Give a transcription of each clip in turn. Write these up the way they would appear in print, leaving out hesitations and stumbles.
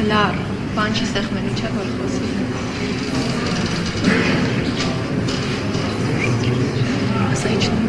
Լար, բան չի սեղմելու, չէ՞ որ խոսի։ Ասա իջնում։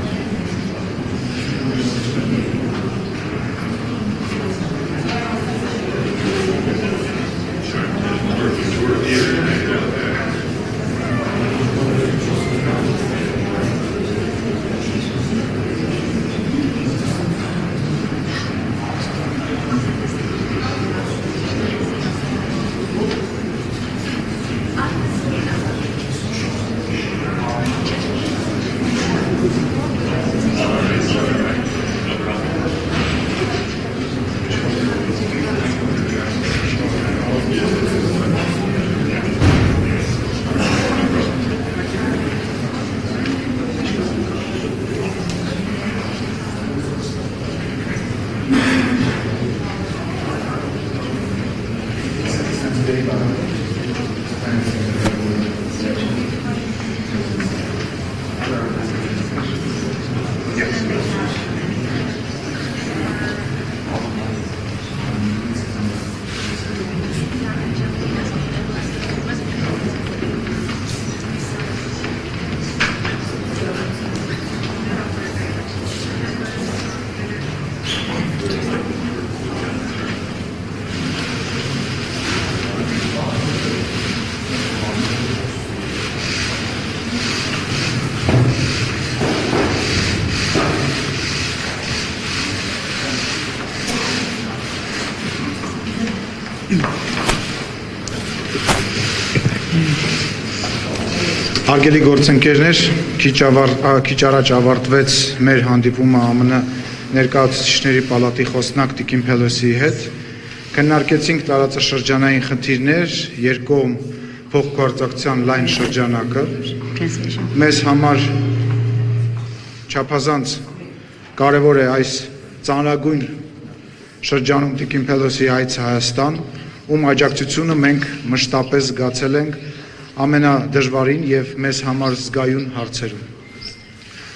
Հարգելի գործընկերներ, քիչ առաջ ավարտվեց մեր հանդիպումը ԱՄՆ ներկայացուցիչների պալատի խոսնակ Տիկին Փելոսիի հետ։ Քննարկեցինք տարածաշրջանային խնդիրներ, երկկողմ փոխգործակցության լայն շրջանակը։ Մեզ համար չափազանց կարևոր է այս ծանրագույն շրջանում Տիկին Փելոսիի այցը Հայաստան, ում աջակցությունը մենք մշտապես զգացել ենք ամենադժվարին եւ մեզ համար զգայուն հարցերում։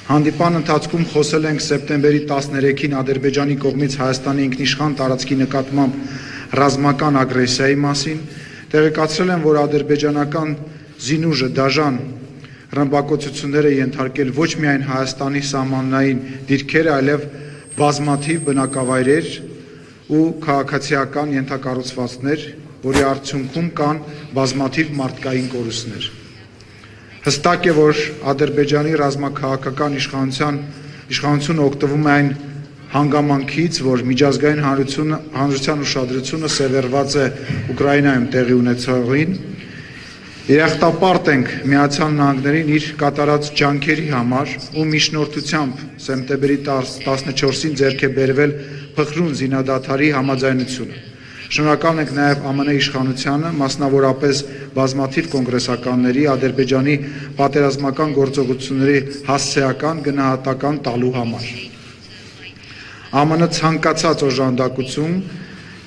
Հանդիպան ընթացքում խոսել ենք սեպտեմբերի 13-ին Ադրբեջանի կողմից Հայաստանի ինքնիշխան տարածքի նկատմամբ ռազմական ագրեսիայի մասին, տեղեկացրել եմ, որ ադրբեջանական զինուժը դաժան ռմբակոծություններ է ենթարկել ոչ միայն Հայաստանի սահմանային դիրքերը, այլև բազմաթիվ բնակավայրեր ու քաղաքացիական ենթակառուցվածքներ, որի արդյունքում կան բազմաթիվ մարդկային կորուստներ։ Հստակ է, որ Ադրբեջանի ռազմաքաղաքական իշխանությունը օգտվում է այն հանգամանքից, որ միջազգային հանրության ուշադրությունը սևեռված է Ուկրաինայում տեղի ունեցողին, երախտապարտ ենք Միացյալ Նահանգներին իր կատարած ջանքերի համար ու միջնորդությամբ սեպտեմբերի 14-ին ձեռք է բերվել փխրուն զինադադարի համաձայնությունը։ Շնորհակալ ենք նաև ԱՄՆ իշխանությանը, մասնավորապես բազմաթիվ կոնգրեսականների Ադրբեջանի պատերազմական գործողությունների հասցեական գնահատական տալու համար։ ԱՄՆ ցանկացած օժանդակություն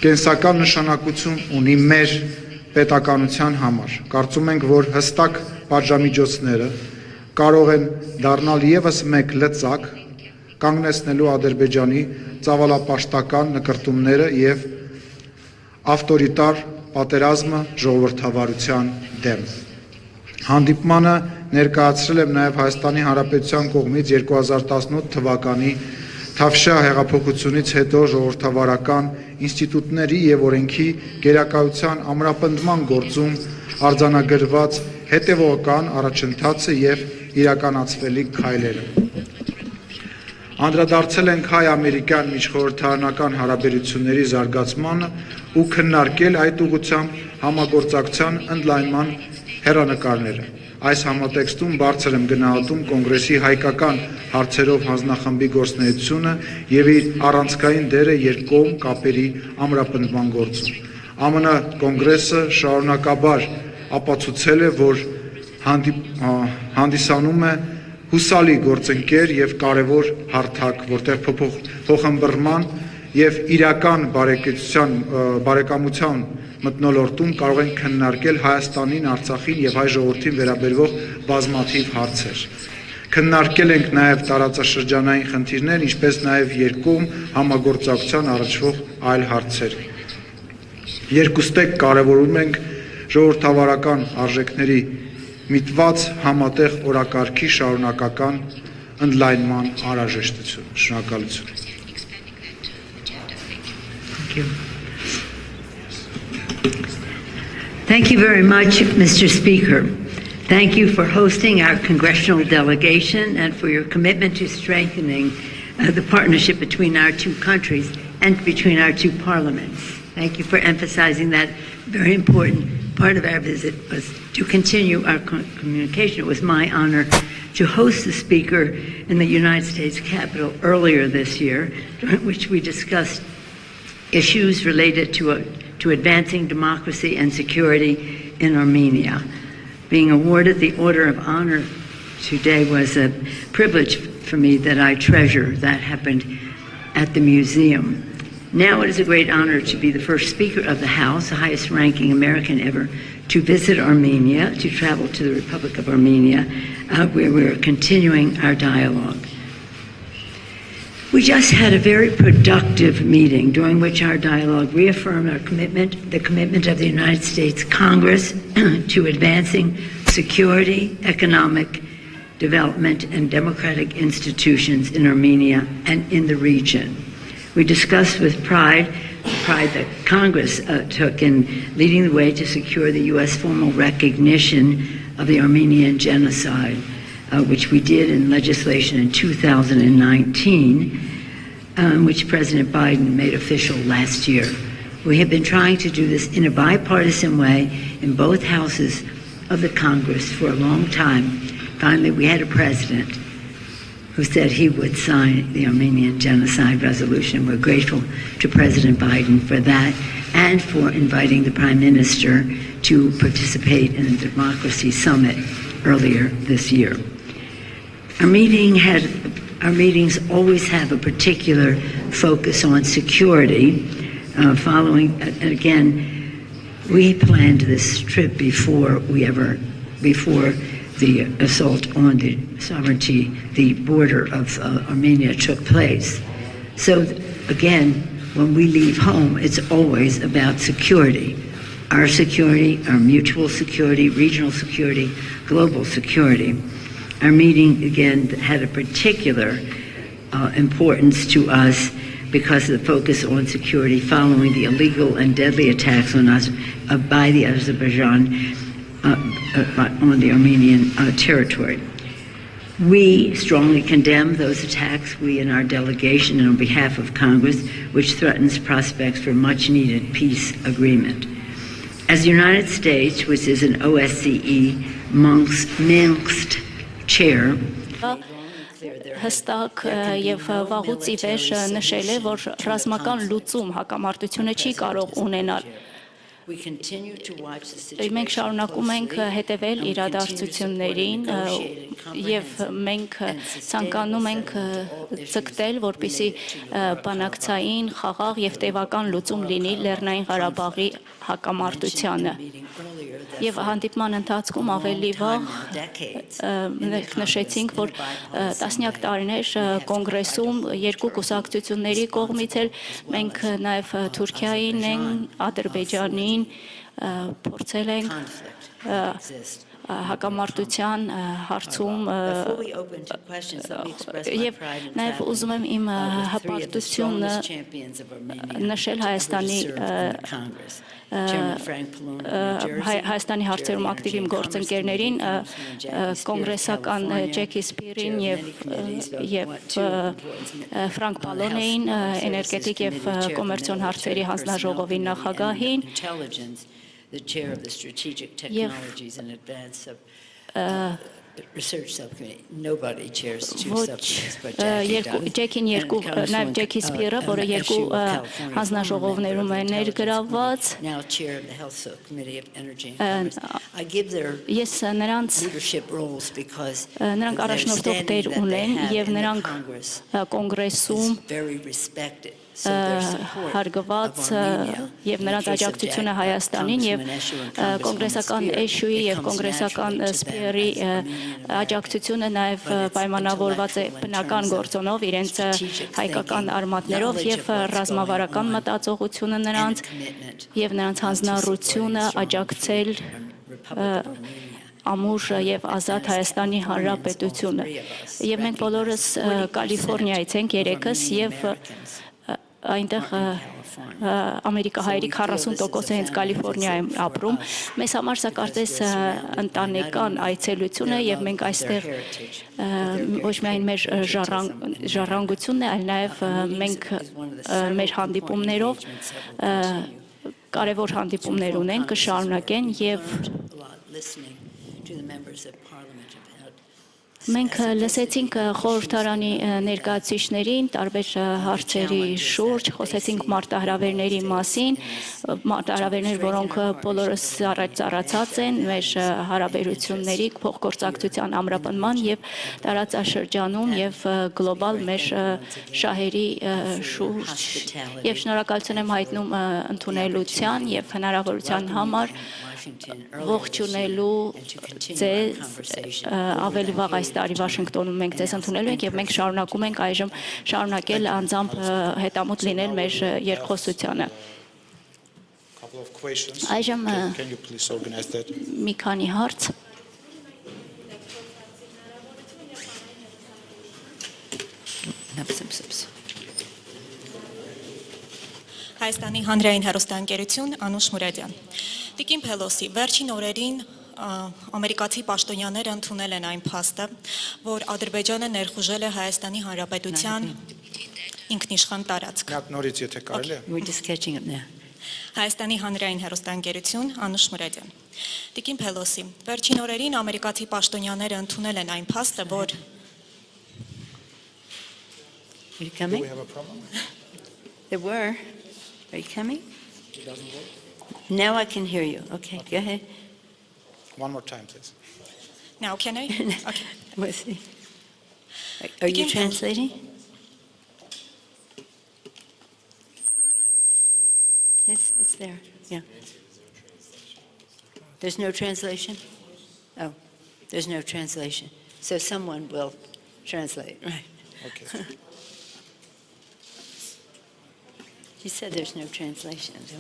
կենսական նշանակություն ունի մեր պետականության համար։ Կարծում ենք, որ հստակ պատժամիջոցները կարող են դառնալ ևս մեկ լծակ կանգնեցնելու Ադրբեջանի ծավալապաշտական նկրտումները եւ ավտորիտար պատերազմը ժողովրդավարության դեմ։ Հանդիպմանը ներկայացրել եմ նաև Հայաստանի Հանրապետության կողմից 2018 թվականի Թավշյա հեղափոխությունից հետո ժողովրդավարական ինստիտուտների եւ օրենքի գերակայության ամրապնդման գործում արձանագրված հետևողական առաջընթացը եւ իրականացվելիք քայլերը։ Անդրադարձել ենք հայ-ամերիկյան միջխորհրդարանական հարաբերությունների զարգացմանը ու քննարկել այդ ուղղությամբ համագործակցության ընդլայնման հեռանկարները։ Այս համատեքստում բարձր եմ գնահատում կոնգրեսի հայկական հարցերով հանձնախմբի գործունեությունը եւ իր առանցքային դերը երկկողմ կապերի ամրապնդման գործում։ ԱՄՆ կոնգրեսը շարունակաբար ապացուցել է, որ հանդիսանում է հուսալի գործընկեր եւ կարեւոր հարթակ, որտեղ փոխհմբռնման եւ իրական բարեկամության մթնոլորտում կարող են քննարկել Հայաստանին, Արցախին եւ հայ ժողովրդին վերաբերող բազմաթիվ հարցեր։ Քննարկել ենք նաեւ տարածաշրջանային խնդիրներ, ինչպես նաեւ երկկողմ համագործակցության առաջվող այլ հարցեր։ Երկուստեք կարևորում ենք ժողովրդավարական արժեքների միտված համատեղ օրակարգի շարունակական ընդլայնման անհրաժեշտություն։ Շնորհակալություն։ Thank you very much, Mr. Speaker. Thank you for hosting our congressional delegation and for your commitment to strengthening the partnership between our two countries and between our two parliaments. Thank you for emphasizing that very important part of our visit was to continue our communication. It was my honor to host the speaker in the United States Capitol earlier this year, during which we discussed issues related to advancing democracy and security in Armenia. Being awarded the Order of Honor today was a privilege for me that I treasure. That happened at the museum. Now it is a great honor to be the first Speaker of the House, the highest ranking American ever, to visit Armenia, to travel to the Republic of Armenia, where we're continuing our dialogue. We just had a very productive meeting during which our dialogue reaffirmed our commitment, the commitment of the United States Congress to advancing security, economic development, and democratic institutions in Armenia and in the region. We discussed with pride the pride that Congress took in leading the way to secure the U.S. formal recognition of the Armenian genocide, which we did in legislation in 2019, which President Biden made official last year. We have been trying to do this in a bipartisan way in both houses of the Congress for a long time. Finally, we had a president who said he would sign the Armenian genocide resolution. We're grateful to President Biden for that and for inviting the Prime Minister to participate in the Democracy Summit earlier this year. Our meetings always have a particular focus on security. Again, we planned this trip before we ever before the assault on the sovereignty, the border of Armenia took place. So again, when we leave home, it's always about security. Our security, our mutual security, regional security, global security. Our meeting, again, had a particular importance to us because of the focus on security following the illegal and deadly attacks on us by the Azerbaijan on the Armenian territory. We strongly condemn those attacks, we in our delegation and on behalf of Congress, which threatens prospects for much-needed peace agreement. As the United States, which is an OSCE Minsk chair, հստակ եւ վաղուց ի վեր նշել է, որ ռազմական լուծում հակամարտությունը չի կարող ունենալ։ Մենք շարունակում ենք հետևել իրադարձություններին եւ մենք ցանկանում ենք ցկտել, որպեսզի բանակցային, խաղաղ եւ տևական լուծում լինի Լեռնային Ղարաբաղի հակամարտությանը։ Եվ հանդիպման ընթացքում ավելի վաղ նշեցինք, որ տասնյակ տարիներ կոնգրեսում երկու կուսակցությունների կողմից էլ մենք նաև Թուրքիային են, Ադրբեջանին փորձել ենք հակամարտության հարցում եւ նաեւ ուզում եմ իմ հպարտությունը նշել Հայաստանի հարցերում ակտիվ իմ գործընկերներին, կոնգրեսական Ջեքի Սպիրին եւ Ֆրանկ Պալոնեին, էներգետիկ եւ կոմերցիոն հարցերի հանձնաժողովի նախագահին, the chair of the Strategic Technologies and Advance of Research Subcommittee. Nobody chairs two subcommittees but Jackie does. Նաև Ջեքի Սպիրը, որը երկու հանձնաժողովներում է ներգրավված, now chair of the Health Subcommittee of Energy and Commerce. I give their leadership roles because նրանք առաջնորդող դեր ունեն եւ նրանք կոնգրեսում very respected. հարգված եւ նրանց աջակցությունը Հայաստանին եւ կոնգրեսական էշուի եւ կոնգրեսական սպիերի աջակցությունը նաեւ պայմանավորված է բնական գործոնով իրենց հայկական արմատներով եւ ռազմավարական մտածողությունը նրանց եւ նրանց հանձնառությունը աջակցել ամուր եւ ազատ Հայաստանի Հանրապետությունը եւ մենք բոլորս Կալիֆոռնիայից ենք երեքս եւ այնտեղ ամերիկահայերի 40% հենց Կալիֆոռնիայում ապրում, մեզ համար սա կարծես ընտանեկան այցելություն է եւ մենք այստեղ ոչ միայն մեր ժառանգությունն է, այլ նաեւ մենք մեր հանդիպումներով կարևոր հանդիպումներ ունենք, կշարունակեն եւ մենք լսեցինք խորհրդարանի ներկայացուցիչներին տարբեր հարցերի շուրջ, խոսեցինք մարտահրավերների մասին, մարտահրավերներ, որոնք բոլորս ծառացած են մեր հարաբերությունների փոխգործակցության ամրապնման եւ տարածաշրջանում եւ գլոբալ մեր շահերի շուրջ եւ շնորհակալություն եմ հայտնում ընդունելության եւ հնարավորության համար ողջունելու ձեզ ավելի վաղ այս տարի Վաշինգտոնում մենք ձեզ ընդունելու ենք եւ մենք շարունակում ենք այժմ շարունակել անձամբ հետամուտ լինել մեր երկխոսությանը։ Այժմ մի քանի հարց Հայաստանի հանրային հեռուստաընկերություն Անուշ Մուրադյան։ Տիկին Փելոսի, վերջին օրերին ամերիկացի պաշտոնյաները ընդունել են այն փաստը, որ Ադրբեջանը ներխուժել է Հայաստանի Հանրապետության ինքնիշխան տարածք։ Նորից եթե կարելի է։ Հայաստանի հանրային հեռուստաընկերություն Անուշ Մուրադյան։ Տիկին Փելոսի, վերջին օրերին ամերիկացի պաշտոնյաները ընդունել են այն փաստը, որ There were. Are you coming? Now I can hear you. Okay, go ahead. One more time, please. Now can I? Okay. Let's see. Are you translating? It's there. Yeah. There's no translation? Oh, there's no translation. So someone will translate, right? Okay. You said there's no translation. So.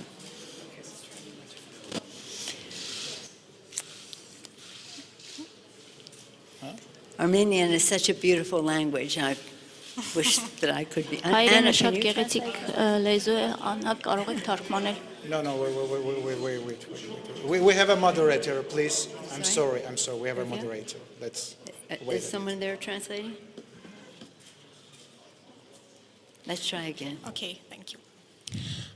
Armenian is such a beautiful language. I wish that I could be. Հայերենը Anna, շատ can you գեղեցիկ translate? լեզու է, Աննա կարող եք թարգմանել։ No, wait. We have a moderator, please. I'm sorry. We have a moderator. Let's wait. Is someone there translating? Let's try again. Okay, thank you.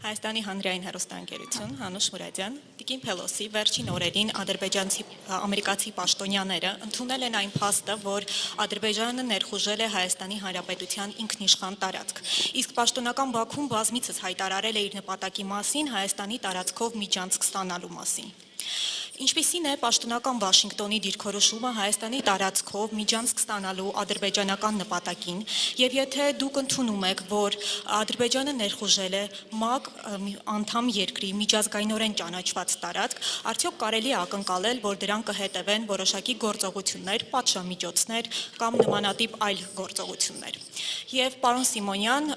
Հայաստանի հանրային հեռուստաընկերություն, Հանուշ Մուրադյան, Տիկին Փելոսի վերջին օրերին ադրբեջանցի ամերիկացի պաշտոնյաները ընդունել են այն փաստը, որ Ադրբեջանը ներխուժել է Հայաստանի Հանրապետության ինքնիշխան տարածք։ Իսկ պաշտոնական Բաքուն բազմիցս հայտարարել է իր նպատակի մասին Հայաստանի տարածքով միջանցք ստանալու մասին։ Ինչպիսին է պաշտոնական Վաշինգտոնի դիրքորոշումը Հայաստանի տարածքով միջանցք ստանալու ադրբեջանական նպատակին, եւ եթե դուք ընդունում եք, որ Ադրբեջանը ներխուժել է ՄԱԿ անդամ երկրի միջազգայինորեն ճանաչված տարածք, արդյոք կարելի է ակնկալել, որ դրան կհետևեն որոշակի գործողություններ, պատժամիջոցներ կամ նմանատիպ այլ գործողություններ։ Եվ պարոն Սիմոնյան,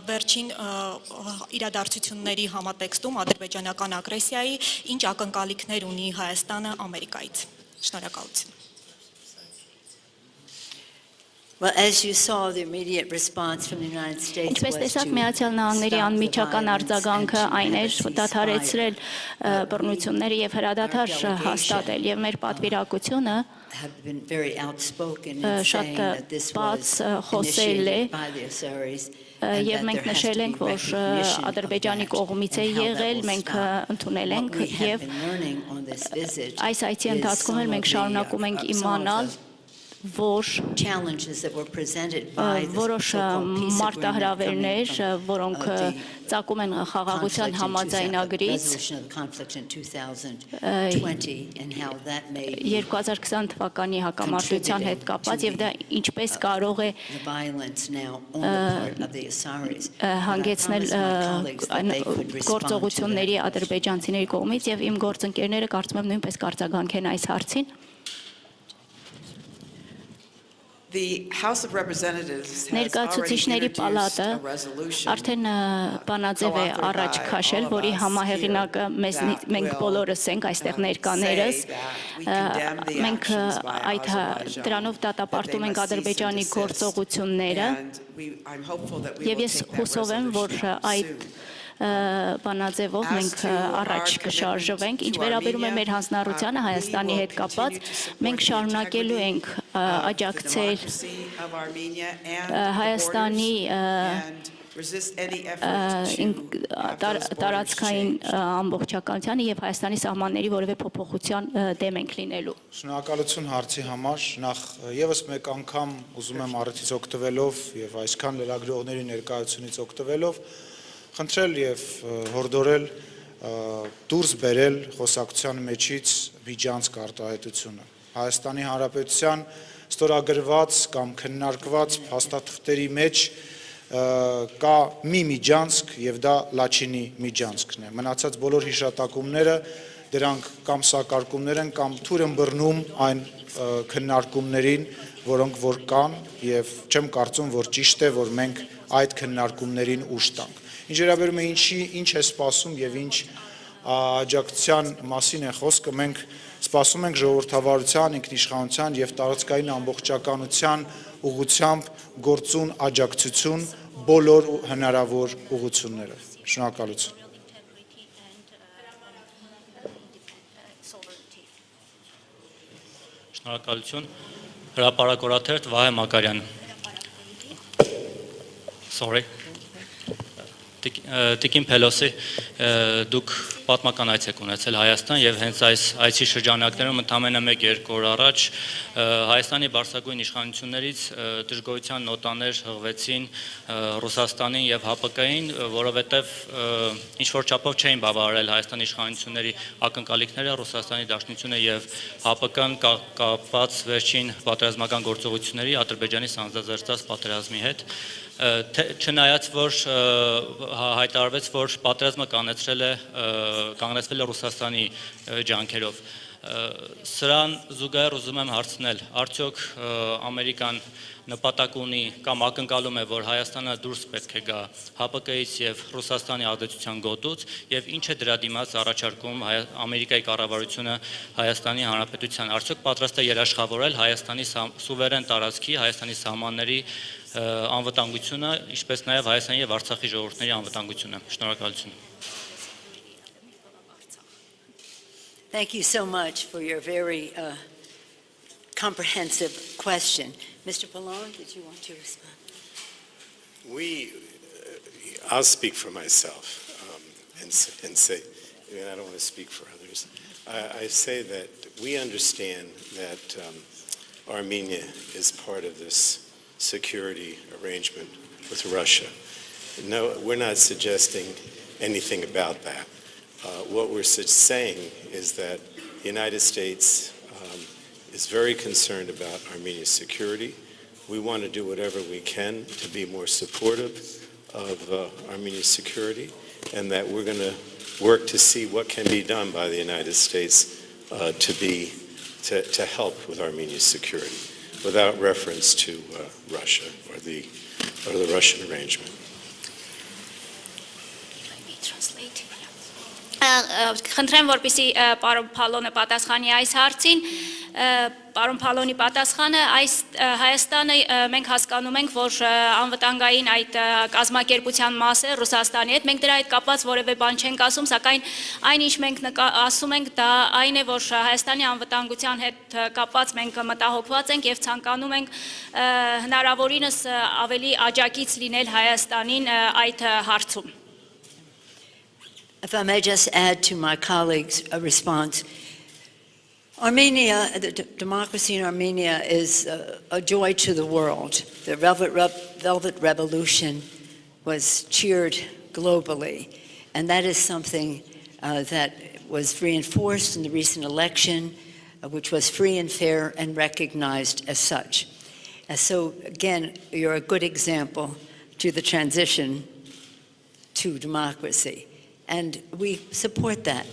վերջին իրադարձությունների համատեքստում ադրբեջանական ագրեսիայի ինչ ակնկալիքներ ունի Հայաստանը Ամերիկայից։ Շնորհակալություն։ Well, as you saw, the immediate response from the United States was Ինչպես տեսաք, to Միացյալ Նահանգների stop the անմիջական violence արձագանքը and to այն էր end the դադարեցրել ceasefire. բռնությունները եւ հրադադար հաստատել եւ մեր պատվիրակությունը Have been very outspoken in saying շատ that this was խոսել է initiated by the Azeris. եւ մենք նշել ենք, որ Ադրբեջանի կողմից է եղել, մենք ընդունել ենք եւ այս այցի ընթացքում էլ մենք շարունակում ենք իմանալ, որ որոշ մարտահրավերներ, որոնք ծագում են խաղաղության համաձայնագրից 2020 թվականի հակամարտության հետ կապված եւ դա ինչպես կարող է հանգեցնել գործողությունների ադրբեջանցիների կողմից եւ իմ գործընկերները կարծում եմ նույնպես կարձագանքեն այս հարցին։ Ներկայացուցիչների պալատը արդեն բանաձև է առաջ քաշել, որի համահեղինակը մենք բոլորս ենք այստեղ ներկաներս։ Մենք այդ դրանով դատապարտում ենք Ադրբեջանի գործողությունները եւ ես հուսով եմ, որ այդ բանաձևով մենք առաջ կշարժվենք, ինչ վերաբերում է մեր հանձնառությանը Հայաստանի հետ կապված, մենք շարունակելու ենք աջակցել Հայաստանի տարածքային ամբողջականությանը եւ Հայաստանի սահմանների որևէ փոփոխության դեմ ենք լինելու։ Շնորհակալություն հարցի համար, նախ եւս մեկ անգամ ուզում եմ առիթից օգտվելով եւ այսքան լրագրողների ներկայությունից օգտվելով խնդրել եւ հորդորել դուրս բերել խոսակցության մեջից միջանցք արտահայտությունը։ Հայաստանի Հանրապետության ստորագրված կամ քննարկված փաստաթղթերի մեջ կա մի միջանցք եւ դա Լաչինի միջանցքն է։ Մնացած բոլոր հիշատակումները դրանք կամ սակարկումներ են կամ թույլ են բռնում այն քննարկումներին, որոնք որ կան եւ չեմ կարծում, որ ճիշտ է, որ մենք այդ քննարկումներին ուշ տանք։ Ինչ վերաբերում է ինչ է սպասում եւ ինչ աջակցության մասին է խոսքը, մենք սպասում ենք ժողովրդավարության, ինքնիշխանության եւ տարածքային ամբողջականության ուղղությամբ գործուն աջակցություն բոլոր հնարավոր ուղղություններով։ Շնորհակալություն։ Շնորհակալություն։ Հրապարակորաթերթ Վահե Մակարյան։ Sorry. Տիկին Փելոսի, դուք պատմական այց եք ունեցել Հայաստան եւ հենց այս այցի շրջանակներում ընդամենը 1-2 օր առաջ Հայաստանի բարձրագույն իշխանություններից դժգոհության նոտաներ հղվեցին Ռուսաստանին եւ ՀԱՊԿ-ին, որովհետեւ ինչ որ չափով չէին բավարարել Հայաստանի իշխանությունների ակնկալիքները, Ռուսաստանի Դաշնությունը եւ ՀԱՊԿ-ն կապված վերջին պատերազմական գործողությունների Ադրբեջանի սանձազերծած պատերազմի հետ։ Չնայած որ հայտարարվեց, որ պատերազմը կանգնեցվել է Ռուսաստանի ջանքերով։ Սրան զուգահեռ ուզում եմ հարցնել, արդյոք Ամերիկան նպատակ ունի կամ ակնկալում է, որ Հայաստանը դուրս պետք է գա ՀԱՊԿ-ից եւ Ռուսաստանի ազդեցության գոտուց եւ ինչ է դրա դիմաց առաջարկում Ամերիկայի կառավարությունը Հայաստանի Հանրապետության, արդյոք պատրաստ է երաշխավորել Հայաստանի սուվերեն տարածքի, Հայաստանի սահմանների անվտանգությունը, ինչպես նաեւ Հայաստանի եւ Արցախի ժողովուրդների անվտանգությունը։ Շնորհակալություն։ Thank you so much for your very comprehensive question. Mr. Pallone, did you want to respond? I'll speak for myself and say, I don't want to speak for others. I say that we understand that Armenia is part of this security arrangement with Russia. No, we're not suggesting anything about that. What we're saying is that the United States is very concerned about Armenia's security. We want to do whatever we can to be more supportive of Armenia's security, and that we're going to work to see what can be done by the United States to help with Armenia's security, without reference to Russia or the Russian arrangement. Խնդրեմ, որպեսզի պարոն Փալոնը պատասխանի այս հարցին, պարոն Փալոնի պատասխանը, այս Հայաստանը մենք հասկանում ենք, որ անվտանգային այդ կազմակերպության մաս է Ռուսաստանի հետ, մենք դրա հետ կապված որևէ բան չենք ասում, սակայն այն ինչ մենք ասում ենք, դա այն է, որ Հայաստանի անվտանգության հետ կապված մենք մտահոգված ենք եւ ցանկանում ենք հնարավորինս ավելի աջակից լինել Հայաստանին այդ հարցում։ If I may just add to my colleague's response, Armenia, the democracy in Armenia is a joy to the world. The Velvet Revolution was cheered globally, and that is something that was reinforced in the recent election, which was free and fair and recognized as such. And so, again, you're a good example to the transition to democracy. And we support that.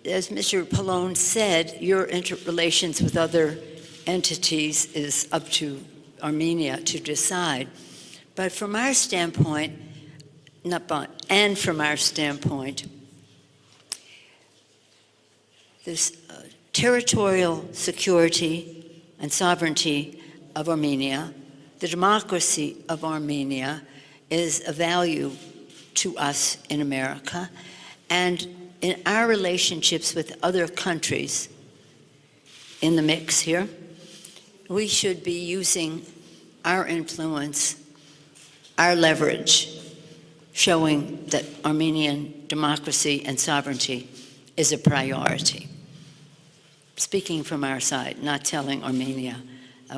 As Mr. Pallone said, your interrelations with other entities is up to Armenia to decide. But from our standpoint, this territorial security and sovereignty of Armenia, the democracy of Armenia, is a value to us in America, and in our relationships with other countries in the mix here, we should be using our influence, our leverage, showing that Armenian democracy and sovereignty is a priority. Speaking from our side, not telling Armenia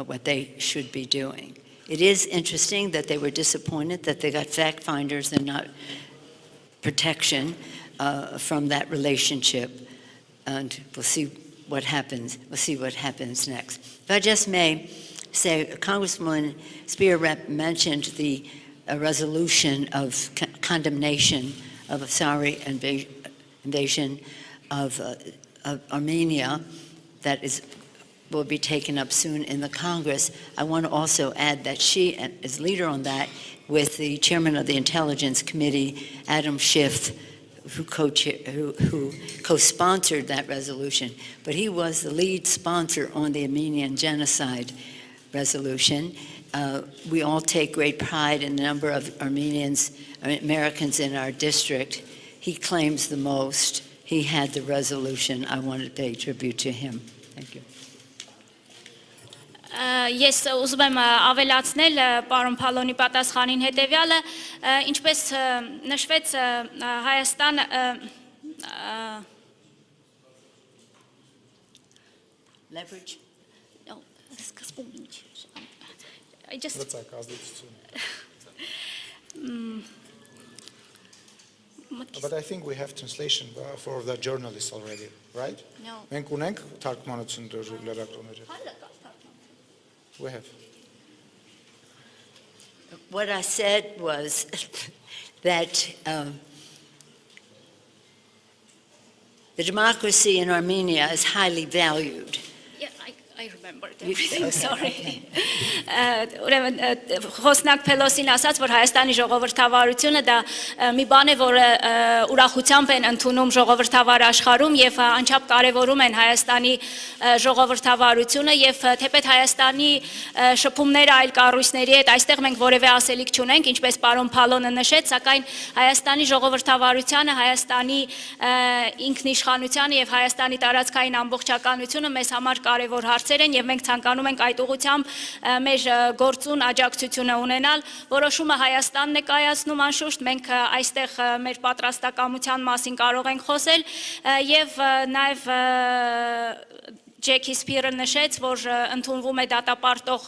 what they should be doing. It is interesting that they were disappointed that they got fact finders and not protection from that relationship, and we'll see what happens. We'll see what happens next. If I just may say, Congresswoman Spear Rep mentioned the resolution of condemnation of a sorry invasion of Armenia that will be taken up soon in the Congress. I want to also add that she is leader on that with the chairman of the Intelligence Committee, Adam Schiff, who co-sponsored that resolution. But he was the lead sponsor on the Armenian genocide resolution. We all take great pride in the number of Americans in our district. He claims the most. He had the resolution. I want to pay tribute to him. Thank you. Ես ուզում եմ ավելացնել պարոն Փալոնի պատասխանին հետևյալը, ինչպես նշվեց Հայաստան Leverage. No, սկզբում ինչ I just But I think we have translation for the journalists already, right? No. Մենք ունենք թարգմանություն լրագրողների։ We have. What I said was that The democracy in Armenia is highly valued. Yeah, I remembered everything, sorry. Ուրեմն խոսնակ Փելոսին ասաց, որ Հայաստանի ժողովրդավարությունը դա մի բան է, որը ուրախությամբ են ընդունում ժողովրդավար աշխարհում եւ անչափ կարեւորում են Հայաստանի ժողովրդավարությունը եւ թեպետ Հայաստանի շփումները այլ կառույցների հետ այստեղ մենք որևէ ասելիք չունենք, ինչպես պարոն Փալոնը նշեց, սակայն Հայաստանի ժողովրդավարությունը, Հայաստանի ինքնիշխանությունը եւ Հայաստանի տարածքային ամբողջականությունը մեզ համար կարեւոր հարցեր են եւ մենք ցանկանում ենք այդ ուղղությամբ մեր գործուն աջակցությունը ունենալ, որոշումը Հայաստանն է կայացնում անշուշտ, մենք այստեղ մեր պատրաստակամության մասին կարող ենք խոսել եւ նաեւ Ջեքի Սփիրը նշեց, որ ընդունվում է դատապարտող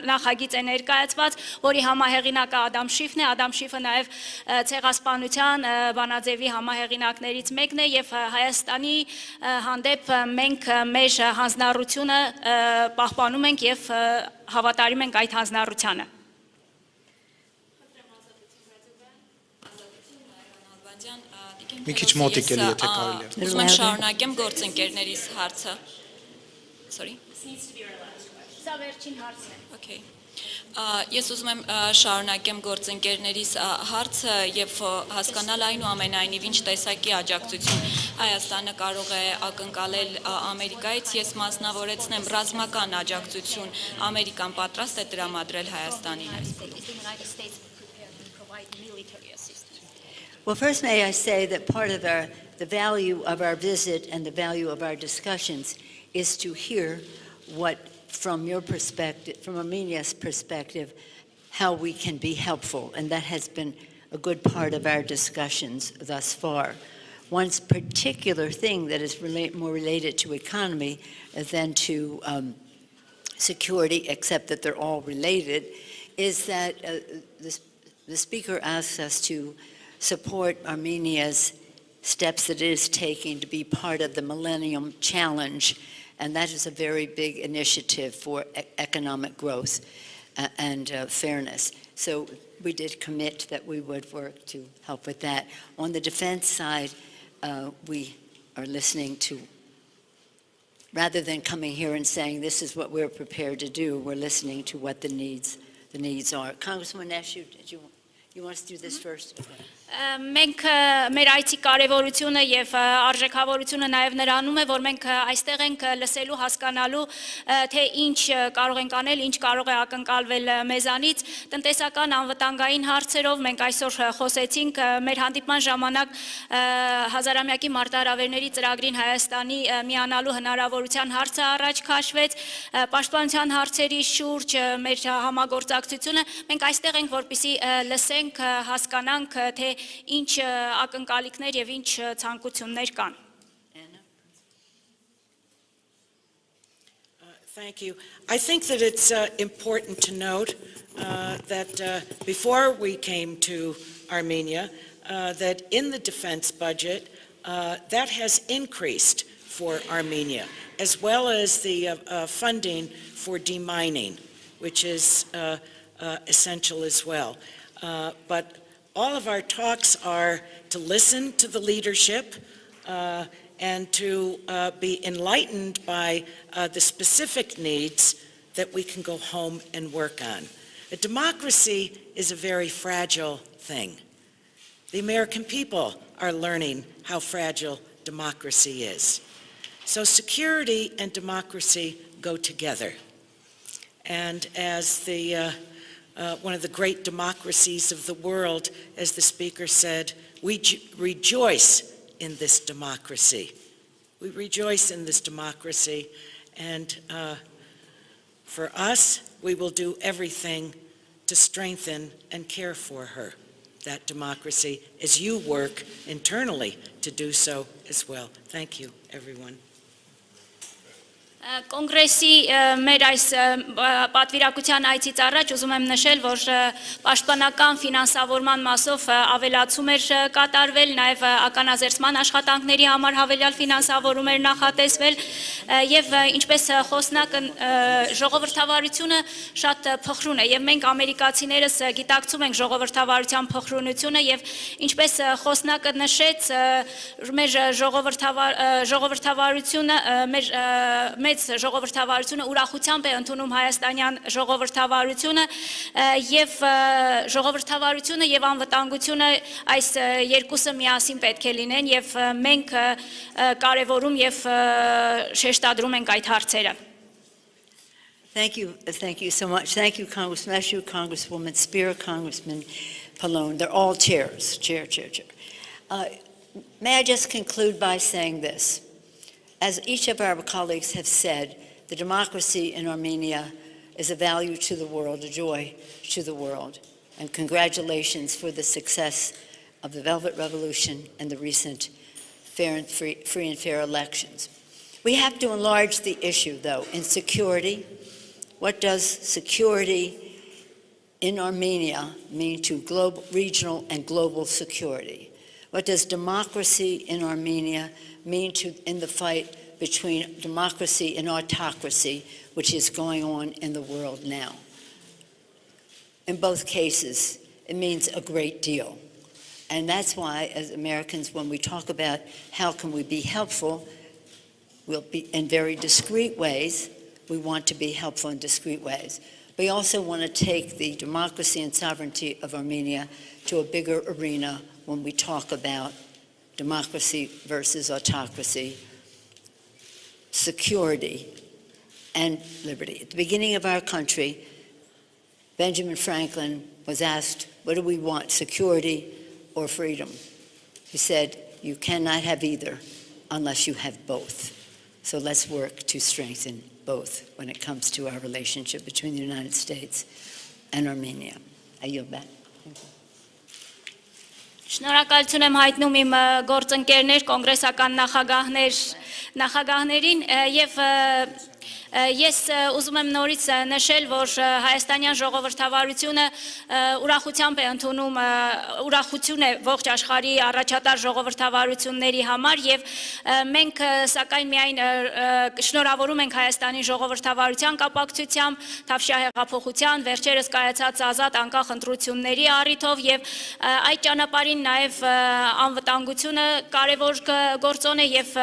նախագիծ է ներկայացված, որի համահեղինակը Ադամ Շիֆն է, Ադամ Շիֆը նաև ցեղասպանության բանաձևի համահեղինակներից մեկն է եւ Հայաստանի հանդեպ մենք մեր հանձնառությունը պահպանում ենք եւ հավատարիմ ենք այդ հանձնառությանը։ Մի քիչ մոտիկ էլի, եթե կարելի է։ Ուզում եմ շարունակեմ գործընկերներիս հարցը։ Sorry. Սա վերջին հարցն է։ Okay. Ես ուզում եմ շարունակեմ գործընկերներիս հարցը եւ հասկանալ այնուամենայնիվ ինչ տեսակի աջակցություն Հայաստանը կարող է ակնկալել Ամերիկայից, ես մասնավորեցնեմ ռազմական աջակցություն Ամերիկան պատրաստ է տրամադրել Հայաստանին։ Well, first may I say that part of the value of our visit and the value of our discussions is to hear what, from your perspective, from Armenia's perspective, how we can be helpful. And that has been a good part of our discussions thus far. One particular thing that is more related to economy than to security, except that they're all related, is that the speaker asks us to support Armenia's steps that it is taking to be part of the Millennium Challenge, and that is a very big initiative for economic growth and fairness. So we did commit that we would work to help with that. On the defense side, we are listening to, rather than coming here and saying this is what we're prepared to do, we're listening to what the needs are. Congresswoman Nash, you want us to do this first? Մենք մեր այցի կարևորությունը եւ արժեքավորությունը նաեւ նրանում է, որ մենք այստեղ ենք լսելու, հասկանալու, թե ինչ կարող ենք անել, ինչ կարող է ակնկալվել մեզանից, տնտեսական անվտանգային հարցերով մենք այսօր խոսեցինք, մեր հանդիպման ժամանակ հազարամյակի մարտահրավերների ծրագրին Հայաստանի միանալու հնարավորության հարցը առաջ քաշվեց, պաշտպանության հարցերի շուրջ մեր համագործակցությունը, մենք այստեղ ենք, որպեսզի լսենք, հասկանանք, թե ինչ ակնկալիքներ եւ ինչ ցանկություններ կան։ Thank you. I think that it's important to note that before we came to Armenia, that in the defense budget, that has increased for Armenia, as well as the funding for demining, which is essential as well. But all of our talks are to listen to the leadership and to be enlightened by the specific needs that we can go home and work on. A democracy is a very fragile thing. The American people are learning how fragile democracy is. So security and democracy go together. And as one of the great democracies of the world, as the speaker said, we rejoice in this democracy. We rejoice in this democracy, and for us, we will do everything to strengthen and care for her, that democracy, as you work internally to do so as well. Thank you, everyone. Կոնգրեսի մեր այս պատվիրակության այցից առաջ ուզում եմ նշել, որ պաշտպանական ֆինանսավորման մասով ավելացում էր կատարվել, նաև ականազերծման աշխատանքների համար հավելյալ ֆինանսավորում էր նախատեսվել եւ ինչպես խոսնակը ժողովրդավարությունը շատ փխրուն է եւ մենք ամերիկացիներս գիտակցում ենք ժողովրդավարության փխրունությունը եւ ինչպես խոսնակը նշեց մեր ժողովրդավարությունը մեծ ժողովրդավարությունը ուրախությամբ է ընդունում հայաստանյան ժողովրդավարությունը եւ ժողովրդավարությունը եւ անվտանգությունը այս երկուսը միասին պետք է լինեն եւ մենք կարևորում եւ շեշտադրում ենք այդ հարցերը Thank you so much. Thank you, Congressman Eshu, Congresswoman Spear, Congressman Pallone. They're all chairs. Chair. May I just conclude by saying this? As each of our colleagues have said, the democracy in Armenia is a value to the world, a joy to the world. And congratulations for the success of the Velvet Revolution and the recent free and fair elections. We have to enlarge the issue, though, in security. What does security in Armenia mean to regional and global security? What does democracy in Armenia mean in the fight between democracy and autocracy, which is going on in the world now? In both cases, it means a great deal. And that's why, as Americans, when we talk about how can we be helpful, we'll be in very discreet ways. We want to be helpful in discreet ways. We also want to take the democracy and sovereignty of Armenia to a bigger arena when we talk about democracy versus autocracy, security, and liberty. At the beginning of our country, Benjamin Franklin was asked, what do we want, security or freedom? He said, you cannot have either unless you have both. So let's work to strengthen both when it comes to our relationship between the United States and Armenia. I yield back. Շնորհակալություն եմ հայտնում իմ գործընկերներ, կոնգրեսական նախագահներին եւ ես ուզում եմ նորից նշել, որ հայաստանյան ժողովրդավարությունը ուրախությամբ է ընդունում ուրախություն է ողջ աշխարհի առաջատար ժողովրդավարությունների համար եւ մենք սակայն միայն շնորհավորում ենք Հայաստանի ժողովրդավարության կապակցությամբ Թավշյա հեղափոխության վերջերս կայացած ազատ անկախ ընտրությունների առիթով եւ այդ ճանապարհին նաեւ անվտանգությունը կարեւոր գործոն է եւ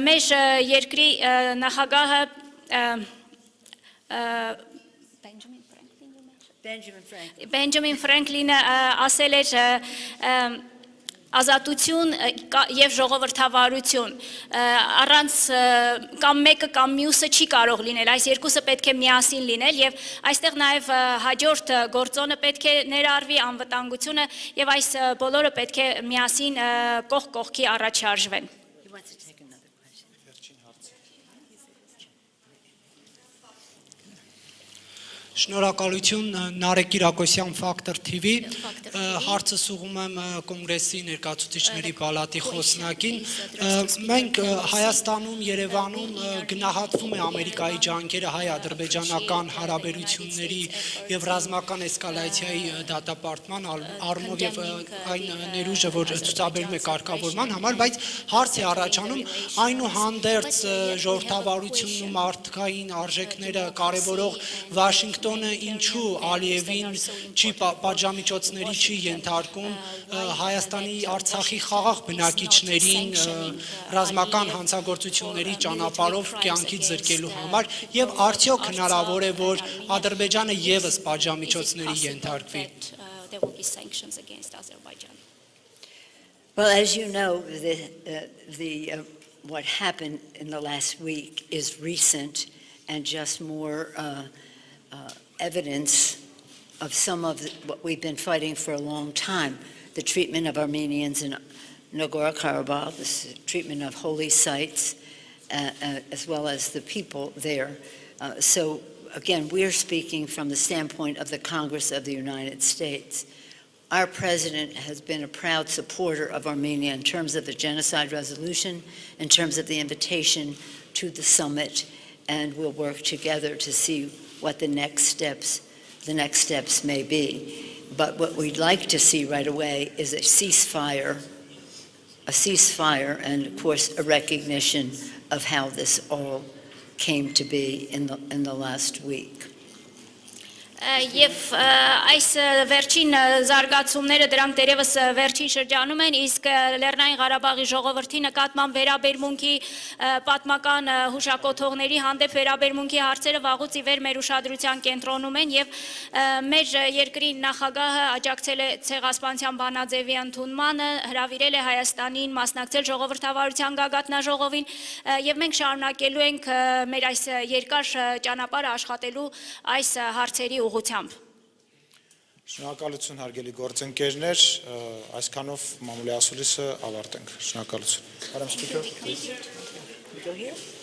մեր երկրի նախագահը Benjamin Franklin-ը ասել էր ազատություն եւ ժողովրդավարություն առանց կամ մեկը կամ մյուսը չի կարող լինել այս երկուսը պետք է միասին լինել եւ այստեղ նաեւ հաջորդ գործոնը պետք է ներառվի անվտանգությունը եւ այս բոլորը պետք է միասին կողք կողքի առաջ շարժվեն Շնորհակալություն Նարեկ Կիրակոսյան Factor TV հարցը սուղում եմ կոնգրեսի ներկայացուցիչների պալատի խոսնակին մենք Հայաստանում Երևանում գնահատվում է Ամերիկայի ջանքերը հայ-ադրբեջանական հարաբերությունների եւ ռազմական էսկալացիայի դատապարտման առումով եւ այն ներուժը որ ցուցաբերում է կարգավորման համար բայց հարց է առաջանում այնուհանդերձ ժողովրդավարությունն ու մարդկային արժեքները կարևորող Վաշինգտոնը ինչու Ալիևին չի պատժամիջոցների չի ենթարկում Հայաստանի Արցախի խաղաղ բնակիչներին ռազմական հանցագործությունների ճանապարհով կյանքից զրկելու համար եւ արդյոք հնարավոր է որ Ադրբեջանը եւս պատժամիջոցների ենթարկվի Well, as you know, what happened in the last week is recent and just more evidence of some of what we've been fighting for a long time, the treatment of Armenians in Nagorno-Karabakh, the treatment of holy sites, as well as the people there. So again, we're speaking from the standpoint of the Congress of the United States. Our president has been a proud supporter of Armenia in terms of the genocide resolution, in terms of the invitation to the summit, and we'll work together to see what the next steps may be. But what we'd like to see right away is a ceasefire, and of course a recognition of how this all came to be in the last week. Եվ այս վերջին զարգացումները դրանք դերևս վերջին շրջանում են, իսկ Լեռնային Ղարաբաղի ժողովրդի նկատմամբ վերաբերմունքի պատմական հուշակոթողների հանդեպ վերաբերմունքի հարցերը վաղուց ի վեր մեր ուշադրության կենտրոնում են եւ մեր երկրի նախագահը աջակցել է ցեղասպանության բանաձևի ընդունմանը, հրավիրել է Հայաստանին մասնակցել ժողովրդավարության գագաթնաժողովին եւ մենք շարունակելու ենք մեր այս երկար ճանապարհը աշխատելու այս հարցերի ուղղությամբ։ Շնորհակալություն հարգելի գործընկերներ, այսքանով մամուլի ասուլիսը ավարտենք։ Շնորհակալություն։ Madam Speaker, please.